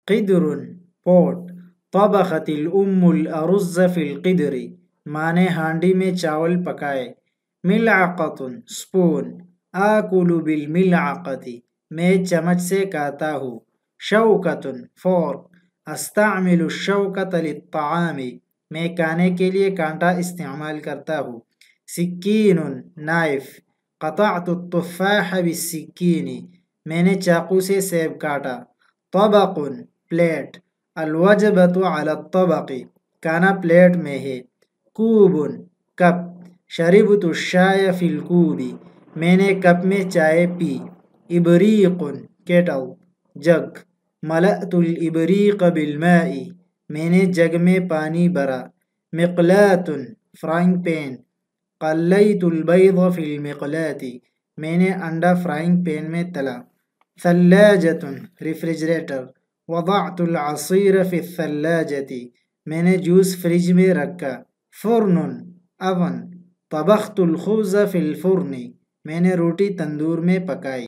قدر پوٹ، طبخت الام الارز فی القدر ماں نے ہانڈی میں چاول پکائے، ملعقۃ سپون، آکل بالملعقۃ میں چمچ سے کھاتا ہوں، شوکۃ فورک، استعمل الشوکۃ للطعام میں کھانے کے لیے کانٹا استعمال کرتا ہوں، سکین نائف، قطعت التفاح بالسکین میں نے چاقو سے سیب کاٹا، طبق پلیٹ، الوجبۃ علی الطبق کھانا پلیٹ میں ہے، کوب کپ، شربت الشائی فی الکوب میں نے کپ میں چائے پی، ابریق کیٹل جگ، ملأت الابریق بالماء میں نے جگ میں پانی بھرا، مقلاۃ فرائنگ پین، قلیت البیض فی المقلاۃ میں نے انڈا فرائنگ پین میں تلا، ثلاجۃ ریفریجریٹر، وضعت العصیر فی الثلاجۃ میں نے جوس فریج میں رکھا، فرن اوون، طبخت الخبز فی الفرن میں نے روٹی تندور میں پکائی۔